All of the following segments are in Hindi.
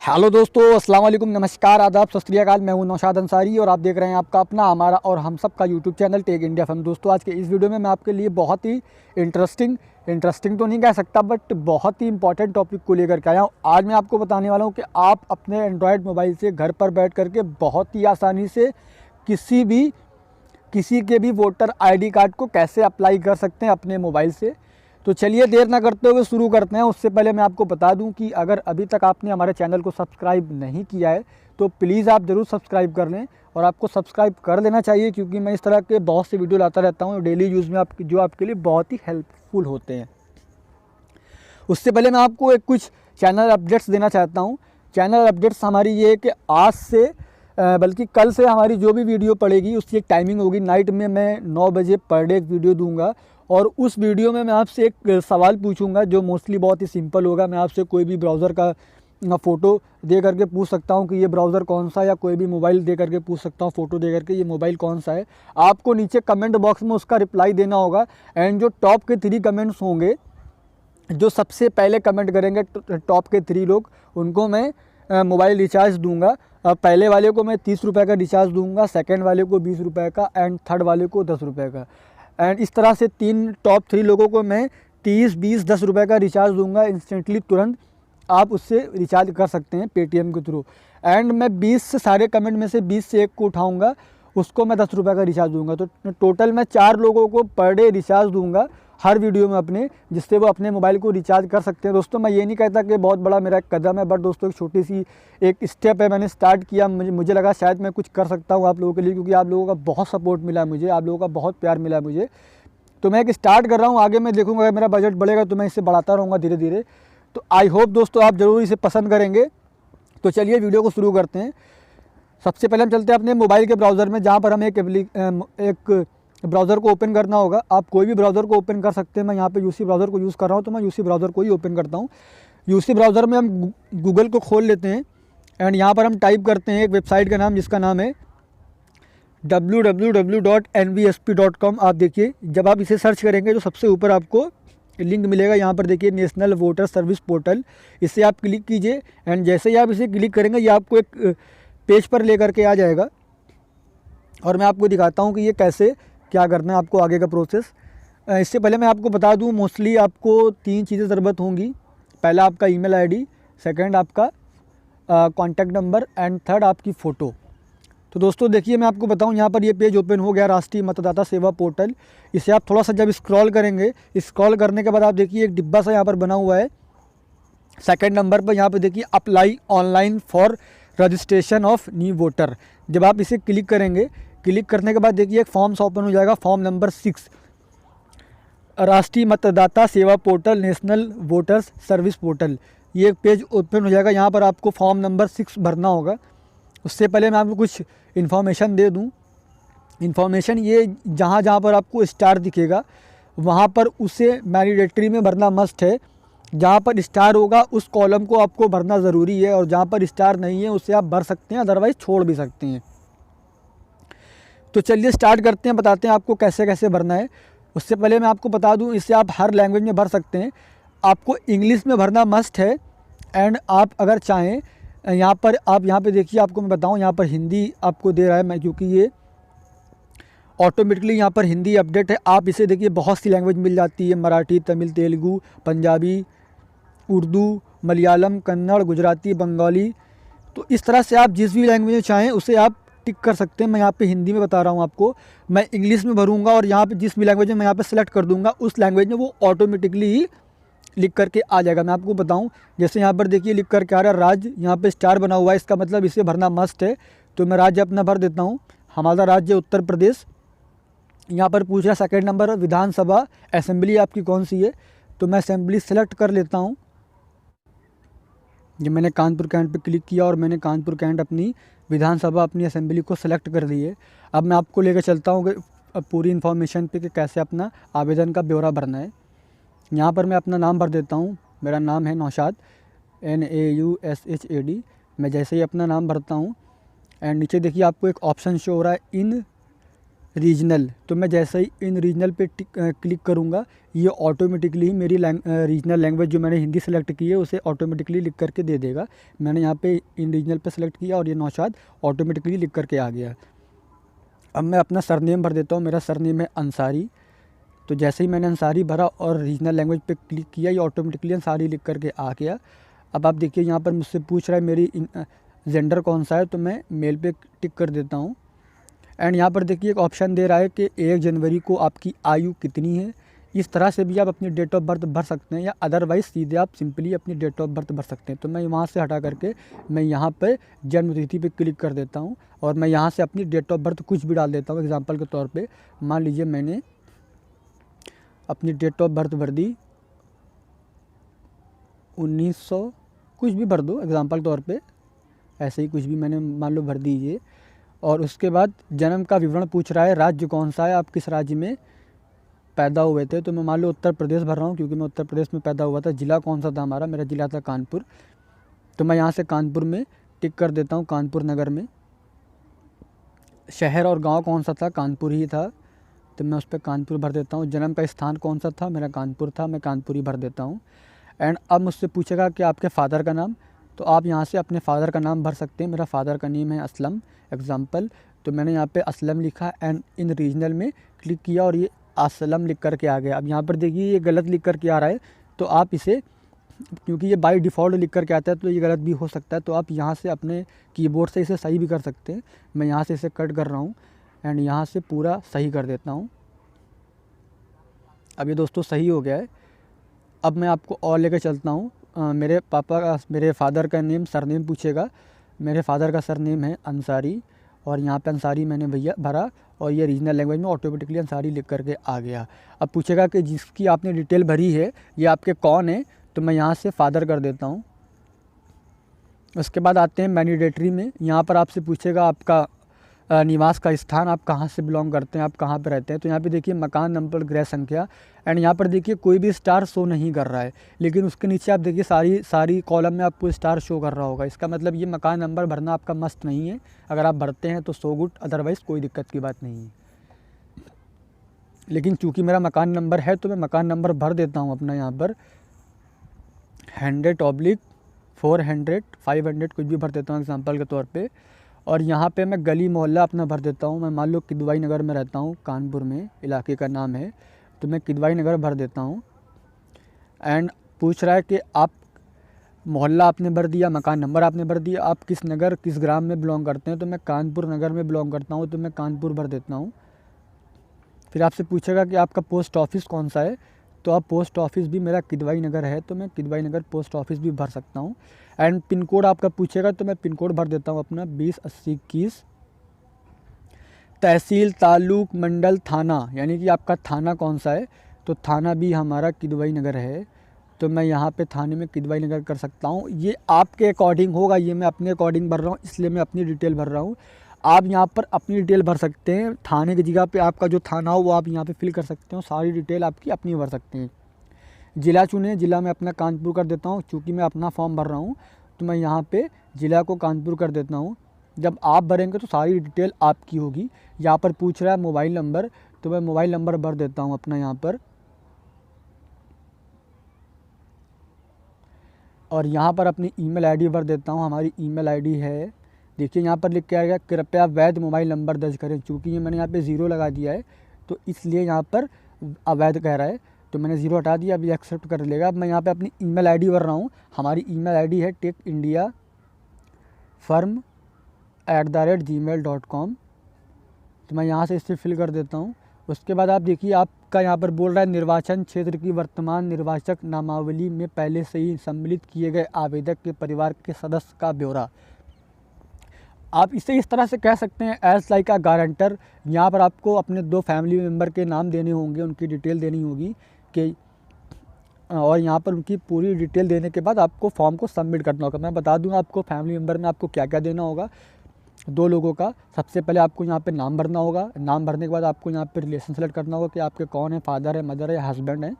हेलो दोस्तों, अस्सलाम वालेकुम, नमस्कार, आदाब, सत श्री अकाल। मैं हूं नौशाद अंसारी और आप देख रहे हैं आपका अपना, हमारा और हम सब का YouTube channel Tech India Fam. दोस्तों, आज के इस वीडियो में मैं आपके लिए बहुत ही इंटरेस्टिंग तो नहीं कह सकता, बट बहुत ही इंपॉर्टेंट टॉपिक को लेकर के आया हूँ। आज मैं आपको बताने वाला हूँ कि आप अपने एंड्रॉयड मोबाइल से घर पर बैठ करके बहुत ही आसानी से किसी के भी वोटर आईडी कार्ड को कैसे अप्लाई कर सकते हैं अपने मोबाइल से। तो चलिए देर ना करते हुए शुरू करते हैं। उससे पहले मैं आपको बता दूं कि अगर अभी तक आपने हमारे चैनल को सब्सक्राइब नहीं किया है तो प्लीज़ आप ज़रूर सब्सक्राइब कर लें, और आपको सब्सक्राइब कर लेना चाहिए क्योंकि मैं इस तरह के बहुत से वीडियो लाता रहता हूँ डेली यूज़ में जो आपके लिए बहुत ही हेल्पफुल होते हैं। उससे पहले मैं आपको कुछ चैनल अपडेट्स देना चाहता हूँ। चैनल अपडेट्स हमारी ये है कि आज से बल्कि कल से हमारी जो भी वीडियो पड़ेगी उसकी एक टाइमिंग होगी। नाइट में मैं 9 बजे पर डे एक वीडियो दूंगा, और उस वीडियो में मैं आपसे एक सवाल पूछूंगा जो मोस्टली बहुत ही सिंपल होगा। मैं आपसे कोई भी ब्राउज़र का फ़ोटो दे करके पूछ सकता हूं कि ये ब्राउज़र कौन सा है, या कोई भी मोबाइल दे करके पूछ सकता हूं फ़ोटो दे करके ये मोबाइल कौन सा है। आपको नीचे कमेंट बॉक्स में उसका रिप्लाई देना होगा, एंड जो टॉप के 3 कमेंट्स होंगे, जो सबसे पहले कमेंट करेंगे टॉप के 3 लोग, उनको मैं मोबाइल रिचार्ज दूंगा। पहले वाले को मैं 30 रुपये का रिचार्ज दूंगा, सेकंड वाले को 20 रुपये का, एंड थर्ड वाले को 10 रुपये का। एंड इस तरह से टॉप 3 लोगों को मैं 30, 20, 10 रुपये का रिचार्ज दूंगा इंस्टेंटली, तुरंत आप उससे रिचार्ज कर सकते हैं पेटीएम के थ्रू। एंड मैं 20 से सारे कमेंट में से 20 से एक को उठाऊंगा, उसको मैं 10 रुपये का रिचार्ज दूंगा। तो टोटल मैं 4 लोगों को पर डे रिचार्ज दूंगा हर वीडियो में अपने, जिससे वो अपने मोबाइल को रिचार्ज कर सकते हैं। दोस्तों, मैं ये नहीं कहता कि बहुत बड़ा मेरा एक कदम है, बट दोस्तों एक छोटी सी एक स्टेप है। मैंने स्टार्ट किया, मुझे लगा शायद मैं कुछ कर सकता हूँ आप लोगों के लिए, क्योंकि आप लोगों का बहुत सपोर्ट मिला है मुझे, आप लोगों का बहुत प्यार मिला है मुझे। तो मैं एक स्टार्ट कर रहा हूँ, आगे मैं देखूँगा अगर मेरा बजट बढ़ेगा तो मैं इसे बढ़ाता रहूँगा धीरे धीरे। तो आई होप दोस्तों आप ज़रूर इसे पसंद करेंगे। तो चलिए वीडियो को शुरू करते हैं। सबसे पहले हम चलते हैं अपने मोबाइल के ब्राउज़र में, जहाँ पर हमें एक ब्राउज़र को ओपन करना होगा। आप कोई भी ब्राउज़र को ओपन कर सकते हैं। मैं यहाँ पे यूसी ब्राउज़र को यूज़ कर रहा हूँ, तो मैं यूसी ब्राउज़र को ही ओपन करता हूँ। यूसी ब्राउज़र में हम गूगल को खोल लेते हैं, एंड यहाँ पर हम टाइप करते हैं एक वेबसाइट का नाम, जिसका नाम है www.nvsp.com। आप देखिए, जब आप इसे सर्च करेंगे तो सबसे ऊपर आपको लिंक मिलेगा। यहाँ पर देखिए नेशनल वोटर सर्विस पोर्टल, इसे आप क्लिक कीजिए, एंड जैसे ही आप इसे क्लिक करेंगे ये आपको एक पेज पर ले करके आ जाएगा, और मैं आपको दिखाता हूँ कि ये कैसे क्या करना है आपको आगे का प्रोसेस। इससे पहले मैं आपको बता दूँ, मोस्टली आपको 3 चीज़ें ज़रूरत होंगी। पहला आपका ईमेल आईडी, सेकंड आपका कॉन्टैक्ट नंबर, एंड थर्ड आपकी फ़ोटो। तो दोस्तों देखिए, मैं आपको बताऊं, यहाँ पर ये पेज ओपन हो गया, राष्ट्रीय मतदाता सेवा पोर्टल। इसे आप थोड़ा सा जब स्क्रॉल करेंगे, स्क्रॉल करने के बाद आप देखिए एक डिब्बा सा यहाँ पर बना हुआ है। सेकंड नंबर पर यहाँ पर देखिए apply online for registration of new voter. जब आप इसे क्लिक करेंगे, क्लिक करने के बाद देखिए एक फॉर्म सा ओपन हो जाएगा, फॉर्म नंबर 6, राष्ट्रीय मतदाता सेवा portal, national voters service portal. ये एक पेज ओपन हो जाएगा। यहाँ पर आपको फॉर्म नंबर 6 भरना होगा। उससे पहले मैं आपको कुछ इन्फॉर्मेशन दे दूं। इन्फॉर्मेशन ये, जहाँ जहाँ पर आपको स्टार दिखेगा वहाँ पर उसे मैंडेटरी में भरना मस्ट है। जहाँ पर स्टार होगा उस कॉलम को आपको भरना ज़रूरी है, और जहाँ पर स्टार नहीं है उसे आप भर सकते हैं, अदरवाइज़ छोड़ भी सकते हैं। तो चलिए स्टार्ट करते हैं, बताते हैं आपको कैसे कैसे भरना है। उससे पहले मैं आपको बता दूं, इसे आप हर लैंग्वेज में भर सकते हैं। आपको इंग्लिश में भरना मस्ट है, एंड आप अगर चाहें यहाँ पे देखिए, आपको मैं बताऊं, यहाँ पर हिंदी आपको दे रहा है मैं, क्योंकि ये ऑटोमेटिकली यहाँ पर हिंदी अपडेट है। आप इसे देखिए, बहुत सी लैंग्वेज मिल जाती है, मराठी, तमिल, तेलुगू, पंजाबी, उर्दू, मलयालम, कन्नड़, गुजराती, बंगाली। तो इस तरह से आप जिस भी लैंग्वेज में चाहें उसे आप टिक कर सकते हैं। मैं यहाँ पे हिंदी में बता रहा हूँ आपको, मैं इंग्लिश में भरूँगा, और यहाँ पे जिस भी लैंग्वेज में मैं यहाँ पे सेलेक्ट कर दूँगा उस लैंग्वेज में वो ऑटोमेटिकली ही लिख करके आ जाएगा। मैं आपको बताऊं, जैसे यहाँ पर देखिए लिख करके आ रहा है राज्य, यहाँ पे स्टार बना हुआ है, इसका मतलब इसे भरना मस्ट है। तो मैं राज्य अपना भर देता हूँ, हमारा राज्य उत्तर प्रदेश। यहाँ पर पूछ रहा है सेकंड नंबर विधानसभा, असेंबली आपकी कौन सी है, तो मैं असेंबली सेलेक्ट कर लेता हूँ। जब मैंने कानपुर कैंट पर क्लिक किया और मैंने कानपुर कैंट अपनी विधानसभा, अपनी असेंबली को सेलेक्ट कर दी है। अब मैं आपको लेकर चलता हूँ कि पूरी इन्फॉर्मेशन पे कि कैसे अपना आवेदन का ब्यौरा भरना है। यहाँ पर मैं अपना नाम भर देता हूँ। मेरा नाम है नौशाद, NAUSHAD। मैं जैसे ही अपना नाम भरता हूँ, एंड नीचे देखिए आपको एक ऑप्शन शो हो रहा है, इन रीजनल, तो मैं जैसे ही इन रीजनल पे क्लिक करूँगा ये ऑटोमेटिकली ही मेरी रीजनल लैंग्वेज जो मैंने हिंदी सेलेक्ट की है उसे ऑटोमेटिकली लिख करके दे देगा। मैंने यहाँ पे इन रीजनल पे सेलेक्ट किया और ये नौशाद ऑटोमेटिकली लिख करके आ गया। अब मैं अपना सरनेम भर देता हूँ, मेरा सरनेम है अंसारी। तो जैसे ही मैंने अंसारी भरा और रीजनल लैंग्वेज पे क्लिक किया ये ऑटोमेटिकली अंसारी लिख करके आ गया। अब आप देखिए यहाँ पर मुझसे पूछ रहा है मेरी जेंडर कौन सा है, तो मैं मेल पे टिक कर देता हूँ। एंड यहाँ पर देखिए एक ऑप्शन दे रहा है कि 1 जनवरी को आपकी आयु कितनी है। इस तरह से भी आप अपनी डेट ऑफ बर्थ भर सकते हैं, या अदरवाइज़ सीधे आप सिंपली अपनी डेट ऑफ बर्थ भर सकते हैं। तो मैं वहाँ से हटा करके मैं यहाँ पे जन्म तिथि पे क्लिक कर देता हूँ और मैं यहाँ से अपनी डेट ऑफ बर्थ कुछ भी डाल देता हूँ। एग्जांपल के तौर पे मान लीजिए मैंने अपनी डेट ऑफ बर्थ भर दी 1900, कुछ भी भर दो एग्जांपल तौर पे, ऐसे ही कुछ भी मैंने मान लो भर दीजिए। और उसके बाद जन्म का विवरण पूछ रहा है, राज्य कौन सा है, आप किस राज्य में पैदा हुए थे। तो मैं मान लो उत्तर प्रदेश भर रहा हूँ क्योंकि मैं उत्तर प्रदेश में पैदा हुआ था। ज़िला कौन सा था हमारा, मेरा ज़िला था कानपुर। तो मैं यहाँ से कानपुर में टिक कर देता हूँ, कानपुर नगर में। शहर और गांव कौन सा था, कानपुर ही था, तो मैं उस पर कानपुर भर देता हूँ। जन्म का स्थान कौन सा था, मेरा कानपुर था, मैं कानपुर ही भर देता हूँ। एंड अब मुझसे पूछेगा कि आपके फ़ादर का नाम, तो आप यहाँ से अपने फ़ादर का नाम भर सकते हैं। मेरा फ़ादर का नेम है असलम एग्ज़ाम्पल, तो मैंने यहाँ पे असलम लिखा एंड इन रीजनल में क्लिक किया और ये असलम लिख करके आ गया। अब यहाँ पर देखिए ये गलत लिख करके आ रहा है, तो आप इसे, क्योंकि ये बाय डिफ़ॉल्ट लिख करके आता है तो ये गलत भी हो सकता है, तो आप यहाँ से अपने कीबोर्ड से इसे सही भी कर सकते हैं। मैं यहाँ से इसे कट कर रहा हूँ एंड यहाँ से पूरा सही कर देता हूँ। अब ये दोस्तों सही हो गया है। अब मैं आपको और लेकर चलता हूँ। मेरे पापा का, मेरे फ़ादर का नेम, सरनेम पूछेगा। मेरे फ़ादर का सरनेम है अंसारी और यहाँ पे अंसारी मैंने भैया भरा और ये रीजनल लैंग्वेज में ऑटोमेटिकली अंसारी लिख करके आ गया। अब पूछेगा कि जिसकी आपने डिटेल भरी है ये आपके कौन है, तो मैं यहाँ से फ़ादर कर देता हूँ। उसके बाद आते हैं मैंडेटरी में। यहाँ पर आपसे पूछेगा आपका निवास का स्थान, आप कहाँ से बिलोंग करते हैं, आप कहाँ पर रहते हैं। तो यहाँ पे देखिए मकान नंबर, गृह संख्या एंड यहाँ पर देखिए कोई भी स्टार शो नहीं कर रहा है, लेकिन उसके नीचे आप देखिए सारी कॉलम में आपको स्टार शो कर रहा होगा। इसका मतलब ये मकान नंबर भरना आपका मस्ट नहीं है। अगर आप भरते हैं तो सो गुड, अदरवाइज़ कोई दिक्कत की बात नहीं है। लेकिन चूँकि मेरा मकान नंबर है तो मैं मकान नंबर भर देता हूँ अपना यहाँ पर 100/400 500 कुछ भी भर देता हूँ एग्जाम्पल के तौर पे। और यहाँ पे मैं गली मोहल्ला अपना भर देता हूँ। मैं मान लो किदवाई नगर में रहता हूँ, कानपुर में इलाके का नाम है, तो मैं किदवाई नगर भर देता हूँ। एंड पूछ रहा है कि आप मोहल्ला आपने भर दिया, मकान नंबर आपने भर दिया, आप किस नगर किस ग्राम में बिलोंग करते हैं। तो मैं कानपुर नगर में बिलोंग करता हूँ, तो मैं कानपुर भर देता हूँ। फिर आपसे पूछेगा कि आपका पोस्ट ऑफिस कौन सा है, तो आप पोस्ट ऑफिस भी मेरा किदवाई नगर है, तो मैं किदवाई नगर पोस्ट ऑफिस भी भर सकता हूँ। एंड पिन कोड आपका पूछेगा तो मैं पिन कोड भर देता हूँ अपना 208021। तहसील, ताल्लुक, मंडल, थाना, यानी कि आपका थाना कौन सा है, तो थाना भी हमारा किदवाई नगर है, तो मैं यहाँ पे थाने में किदवाई नगर कर सकता हूँ। ये आपके अकॉर्डिंग होगा, ये मैं अपने अकॉर्डिंग भर रहा हूँ इसलिए मैं अपनी डिटेल भर रहा हूँ। आप यहाँ पर अपनी डिटेल भर सकते हैं, थाने की जगह पे आपका जो थाना हो वो आप यहाँ पे फिल कर सकते हो, सारी डिटेल आपकी अपनी भर सकते हैं। ज़िला चुने, ज़िला मैं अपना कानपुर कर देता हूँ, चूँकि मैं अपना फॉर्म भर रहा हूँ तो मैं यहाँ पे ज़िला को कानपुर कर देता हूँ। जब आप भरेंगे तो सारी डिटेल आपकी होगी। यहाँ पर पूछ रहा है मोबाइल नंबर, तो मैं मोबाइल नंबर भर देता हूँ अपना यहाँ पर। और यहाँ पर अपनी ईमेल आईडी भर देता हूँ। हमारी ईमेल आईडी है, देखिए यहाँ पर लिख के आएगा कृपया वैध मोबाइल नंबर दर्ज करें। चूँकि ये मैंने यहाँ पे 0 लगा दिया है तो इसलिए यहाँ पर अवैध कह रहा है, तो मैंने 0 हटा दिया, अभी एक्सेप्ट कर लेगा। अब मैं यहाँ पे अपनी ईमेल आईडी भर रहा हूँ। हमारी ईमेल आईडी है techindiafirm@gmail.com, तो मैं यहाँ से इसे फिल कर देता हूँ। उसके बाद आप देखिए आपका यहाँ पर बोल रहा है निर्वाचन क्षेत्र की वर्तमान निर्वाचक नामावली में पहले से ही सम्मिलित किए गए आवेदक के परिवार के सदस्य का ब्यौरा। आप इसे इस तरह से कह सकते हैं एज लाइक अ गारंटर। यहाँ पर आपको अपने 2 फैमिली मेम्बर के नाम देने होंगे, उनकी डिटेल देनी होगी कि, और यहाँ पर उनकी पूरी डिटेल देने के बाद आपको फॉर्म को सबमिट करना होगा। मैं बता दूँ आपको फैमिली मेम्बर में आपको क्या क्या देना होगा। 2 लोगों का सबसे पहले आपको यहाँ पे नाम भरना होगा। नाम भरने के बाद आपको यहाँ पे रिलेशन सेलेक्ट करना होगा कि आपके कौन है, फादर है, मदर है, हस्बैंड है।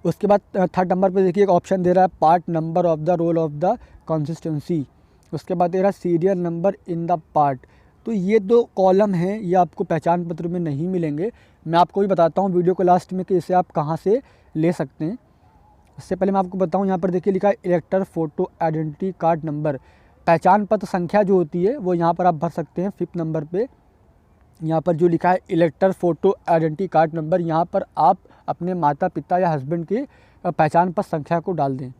उसके बाद 3rd नंबर पे देखिए एक ऑप्शन दे रहा है part number of the roll of the consistency. उसके बाद दे रहा है serial number in the part. तो ये 2 कॉलम हैं, ये आपको पहचान पत्र में नहीं मिलेंगे। मैं आपको भी बताता हूँ वीडियो को लास्ट में कि इसे आप कहाँ से ले सकते हैं। इससे पहले मैं आपको बताऊँ, यहाँ पर देखिए लिखा है इलेक्टर फ़ोटो आइडेंटिटी कार्ड नंबर। पहचान पत्र संख्या जो होती है वो यहाँ पर आप भर सकते हैं 5th नंबर पे। यहाँ पर जो लिखा है इलेक्टर फ़ोटो आइडेंटिटी कार्ड नंबर, यहाँ पर आप अपने माता पिता या हस्बैंड के पहचान पत्र संख्या को डाल दें।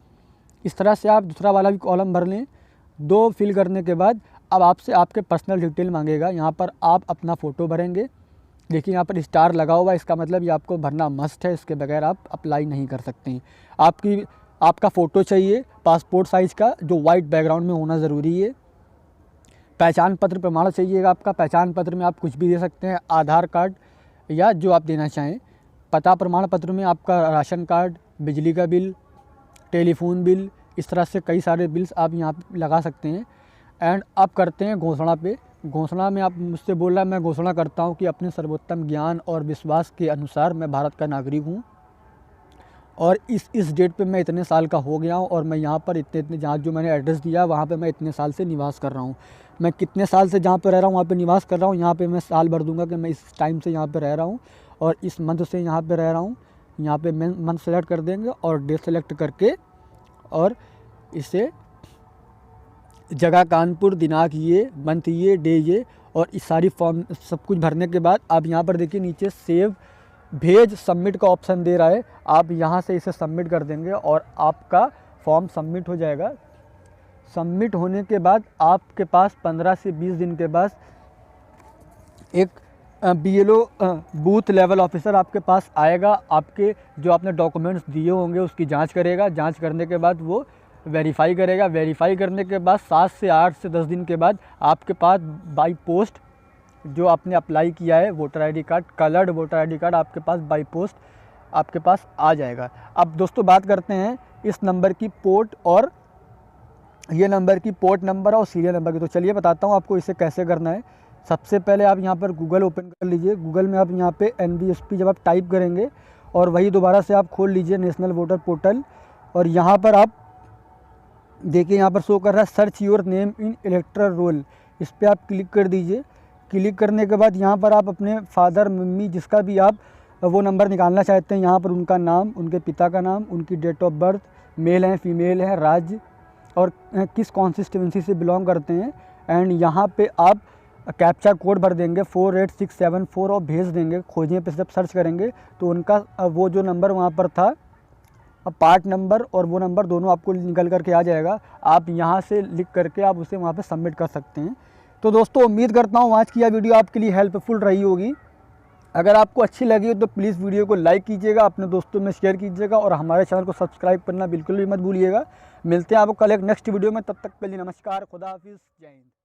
इस तरह से आप दूसरा वाला भी कॉलम भर लें। 2 फिल करने के बाद अब आपसे आपके पर्सनल डिटेल मांगेगा। यहाँ पर आप अपना फ़ोटो भरेंगे। देखिए यहाँ पर स्टार लगा हुआ है, इसका मतलब ये आपको भरना मस्ट है, इसके बगैर आप अप्लाई नहीं कर सकते हैं। आपका फ़ोटो चाहिए पासपोर्ट साइज़ का, जो वाइट बैकग्राउंड में होना ज़रूरी है। पहचान पत्र प्रमाण चाहिएगा आपका। पहचान पत्र में आप कुछ भी दे सकते हैं, आधार कार्ड या जो आप देना चाहें। पता प्रमाण पत्र में आपका राशन कार्ड, बिजली का बिल, टेलीफोन बिल, इस तरह से कई सारे बिल्स आप यहाँ पे लगा सकते हैं। एंड अब करते हैं घोषणा पे। घोषणा में आप मुझसे बोल रहा है, मैं घोषणा करता हूँ कि अपने सर्वोत्तम ज्ञान और विश्वास के अनुसार मैं भारत का नागरिक हूँ और इस डेट पे मैं इतने साल का हो गया हूँ और मैं यहाँ पर इतने जहाँ जो मैंने एड्रेस दिया वहाँ पे मैं इतने साल से निवास कर रहा हूँ। मैं कितने साल से जहाँ पे रह रहा हूँ वहाँ पे निवास कर रहा हूँ, यहाँ पे मैं साल भर दूंगा कि मैं इस टाइम से यहाँ पे रह रहा हूँ और इस मंथ से यहाँ पे रह रहा हूँ। यहाँ पे मंथ सेलेक्ट कर देंगे और डेट सेलेक्ट करके और इसे जगह कानपुर, दिनांक ये, मंथ ये, डे ये और इस सारी फॉर्म सब कुछ भरने के बाद आप यहाँ पर देखिए नीचे सेव भेज सबमिट का ऑप्शन दे रहा है। आप यहाँ से इसे सबमिट कर देंगे और आपका फॉर्म सबमिट हो जाएगा। सबमिट होने के बाद आपके पास 15 से 20 दिन के बाद एक BLO बूथ लेवल ऑफिसर आपके पास आएगा। आपके जो आपने डॉक्यूमेंट्स दिए होंगे उसकी जांच करेगा। जांच करने के बाद वो वेरीफाई करेगा। वेरीफाई करने के बाद 7 से 8 से 10 दिन के बाद आपके पास बाई पोस्ट जो आपने अप्लाई किया है voter ID card, coloured voter ID card आपके पास बाई पोस्ट आपके पास आ जाएगा। अब दोस्तों बात करते हैं इस नंबर की पोर्ट और ये नंबर की पोर्ट नंबर और सीरियल नंबर की। तो चलिए बताता हूँ आपको इसे कैसे करना है। सबसे पहले आप यहाँ पर गूगल ओपन कर लीजिए। गूगल में आप यहाँ पे NVSP जब आप टाइप करेंगे और वही दोबारा से आप खोल लीजिए नेशनल वोटर पोर्टल और यहाँ पर आप देखिए यहाँ पर शो कर रहा है search your name in electoral roll. इस पर आप क्लिक कर दीजिए। क्लिक करने के बाद यहाँ पर आप अपने फादर, मम्मी, जिसका भी आप वो नंबर निकालना चाहते हैं यहाँ पर उनका नाम, उनके पिता का नाम, उनकी डेट ऑफ बर्थ, मेल हैं फीमेल हैं, राज्य और किस कॉन्स्टिट्यूंसी से बिलोंग करते हैं। एंड यहाँ पे आप कैप्चा कोड भर देंगे 48674 और भेज देंगे। खोजने पे जब सर्च करेंगे तो उनका वो जो नंबर वहाँ पर था पार्ट नंबर और वो नंबर दोनों आपको निकल करके आ जाएगा। आप यहाँ से लिख करके आप उसे वहाँ पे सबमिट कर सकते हैं। तो दोस्तों उम्मीद करता हूँ आज की यह वीडियो आपके लिए हेल्पफुल रही होगी। अगर आपको अच्छी लगी हो तो प्लीज़ वीडियो को लाइक कीजिएगा, अपने दोस्तों में शेयर कीजिएगा और हमारे चैनल को सब्सक्राइब करना बिल्कुल भी मत भूलिएगा। मिलते हैं आपको कल एक नेक्स्ट वीडियो में, तब तक के लिए नमस्कार, खुदा हाफिज़, जय हिंद।